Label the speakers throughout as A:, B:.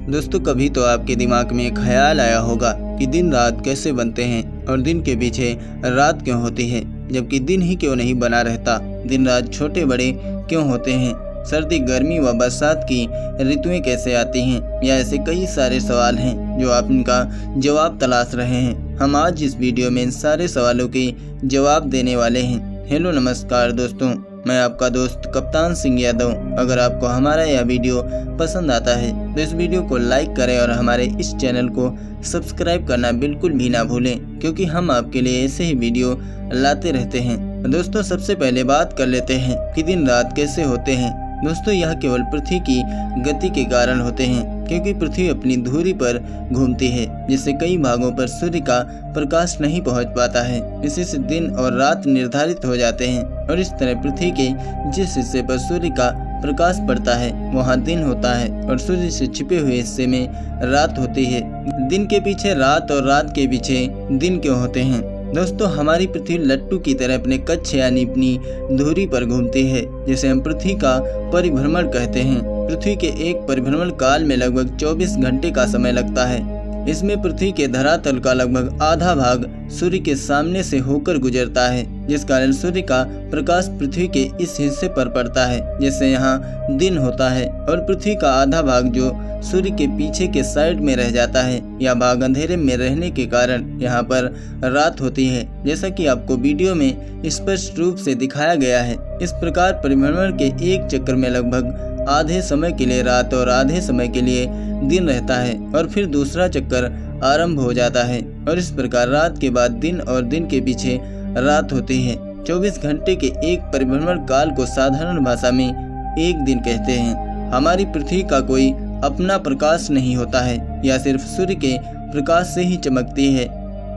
A: दोस्तों कभी तो आपके दिमाग में ख्याल आया होगा कि दिन रात कैसे बनते हैं और दिन के पीछे रात क्यों होती है, जबकि दिन ही क्यों नहीं बना रहता। दिन रात छोटे बड़े क्यों होते हैं, सर्दी गर्मी व बरसात की ऋतुएं कैसे आती हैं, या ऐसे कई सारे सवाल हैं जो आप इनका जवाब तलाश रहे हैं। हम आज इस वीडियो में इन सारे सवालों के जवाब देने वाले हैं। हेलो नमस्कार दोस्तों, मैं आपका दोस्त कप्तान सिंह यादव। अगर आपको हमारा यह वीडियो पसंद आता है तो इस वीडियो को लाइक करें और हमारे इस चैनल को सब्सक्राइब करना बिल्कुल भी ना भूलें, क्योंकि हम आपके लिए ऐसे ही वीडियो लाते रहते हैं। दोस्तों सबसे पहले बात कर लेते हैं कि दिन रात कैसे होते हैं। दोस्तों यह केवल पृथ्वी की गति के कारण होते हैं, क्योंकि पृथ्वी अपनी धुरी पर घूमती है, जिससे कई भागों पर सूर्य का प्रकाश नहीं पहुंच पाता है। इसी से दिन और रात निर्धारित हो जाते हैं और इस तरह पृथ्वी के जिस हिस्से पर सूर्य का प्रकाश पड़ता है वहां दिन होता है और सूर्य से छिपे हुए हिस्से में रात होती है। दिन के पीछे रात और रात के पीछे दिन क्यों होते हैं? दोस्तों हमारी पृथ्वी लट्टू की तरह अपने कक्ष यानी अपनी धुरी पर घूमती है, जिसे हम पृथ्वी का परिभ्रमण कहते हैं। पृथ्वी के एक परिभ्रमण काल में लगभग 24 घंटे का समय लगता है। इसमें पृथ्वी के धरातल का लगभग आधा भाग सूर्य के सामने से होकर गुजरता है, जिस कारण सूर्य का प्रकाश पृथ्वी के इस हिस्से पर पड़ता है, जिससे यहाँ दिन होता है। और पृथ्वी का आधा भाग जो सूर्य के पीछे के साइड में रह जाता है, यह भाग अंधेरे में रहने के कारण यहाँ पर रात होती है, जैसा कि आपको वीडियो में स्पष्ट रूप से दिखाया गया है। इस प्रकार परिभ्रमण के एक चक्कर में लगभग आधे समय के लिए रात और आधे समय के लिए दिन रहता है और फिर दूसरा चक्कर आरंभ हो जाता है, और इस प्रकार रात के बाद दिन और दिन के पीछे रात होती है। 24 घंटे के एक परिभ्रमण काल को साधारण भाषा में एक दिन कहते हैं। हमारी पृथ्वी का कोई अपना प्रकाश नहीं होता है, यह सिर्फ सूर्य के प्रकाश से ही चमकती है।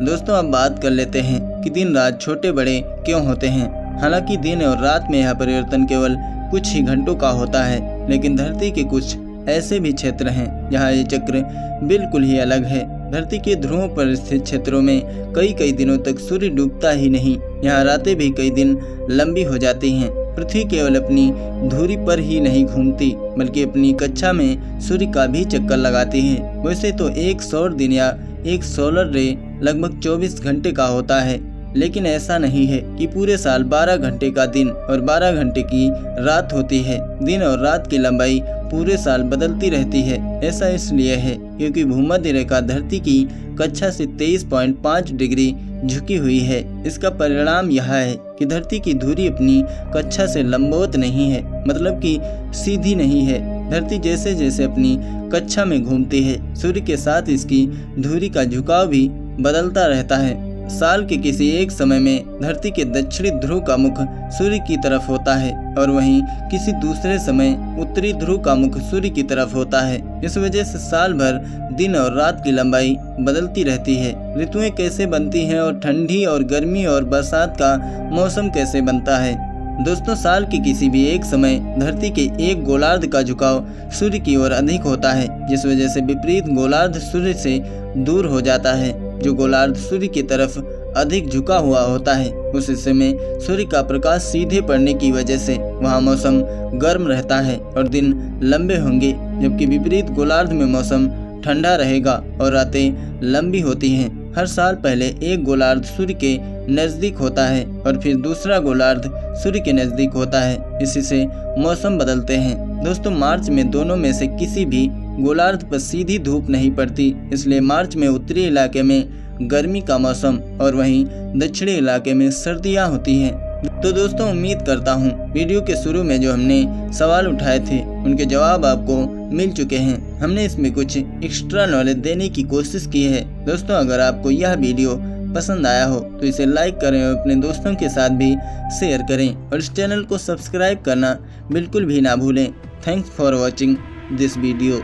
A: दोस्तों अब बात कर लेते हैं कि दिन रात छोटे बड़े क्यों होते हैं। हालांकि दिन और रात में यह परिवर्तन केवल कुछ ही घंटों का होता है, लेकिन धरती के कुछ ऐसे भी क्षेत्र हैं जहां ये चक्र बिल्कुल ही अलग है। धरती के ध्रुवों पर स्थित क्षेत्रों में कई दिनों तक सूर्य डूबता ही नहीं। यहाँ रातें भी कई दिन लंबी हो जाती हैं। पृथ्वी केवल अपनी धुरी पर ही नहीं घूमती, बल्कि अपनी कक्षा में सूर्य का भी चक्कर लगाती है। वैसे तो एक सौर दिन या एक सोलर रे लगभग 24 घंटे का होता है, लेकिन ऐसा नहीं है कि पूरे साल 12 घंटे का दिन और 12 घंटे की रात होती है। दिन और रात की लंबाई पूरे साल बदलती रहती है। ऐसा इसलिए है क्योंकि भूमध्य रेखा धरती की कक्षा से 23.5 डिग्री झुकी हुई है। इसका परिणाम यह है कि धरती की धुरी अपनी कक्षा से लंबवत नहीं है, मतलब कि सीधी नहीं है। धरती जैसे जैसे अपनी कक्षा में घूमती है, सूर्य के साथ इसकी धुरी का झुकाव भी बदलता रहता है। साल के किसी एक समय में धरती के दक्षिणी ध्रुव का मुख सूर्य की तरफ होता है और वहीं किसी दूसरे समय उत्तरी ध्रुव का मुख सूर्य की तरफ होता है। इस वजह से साल भर दिन और रात की लंबाई बदलती रहती है। ऋतुएं कैसे बनती हैं और ठंडी और गर्मी और बरसात का मौसम कैसे बनता है? दोस्तों साल के किसी भी एक समय धरती के एक गोलार्ध का झुकाव सूर्य की ओर अधिक होता है, जिस वजह से विपरीत गोलार्ध सूर्य से दूर हो जाता है। जो गोलार्ध सूर्य की तरफ अधिक झुका हुआ होता है, उस हिस्से में सूर्य का प्रकाश सीधे पड़ने की वजह से वहाँ मौसम गर्म रहता है और दिन लंबे होंगे, जबकि विपरीत गोलार्ध में मौसम ठंडा रहेगा और रातें लंबी होती हैं। हर साल पहले एक गोलार्ध सूर्य के नजदीक होता है और फिर दूसरा गोलार्ध सूर्य के नजदीक होता है। इसी से मौसम बदलते हैं। दोस्तों मार्च में दोनों में से किसी भी गोलार्ध पर सीधी धूप नहीं पड़ती, इसलिए मार्च में उत्तरी इलाके में गर्मी का मौसम और वहीं दक्षिणी इलाके में सर्दियां होती हैं। तो दोस्तों उम्मीद करता हूं वीडियो के शुरू में जो हमने सवाल उठाए थे उनके जवाब आपको मिल चुके हैं। हमने इसमें कुछ एक्स्ट्रा नॉलेज देने की कोशिश की है। दोस्तों अगर आपको यह वीडियो पसंद आया हो तो इसे लाइक करें और अपने दोस्तों के साथ भी शेयर करें और इस चैनल को सब्सक्राइब करना बिल्कुल भी ना भूलें। Thanks for watching this video.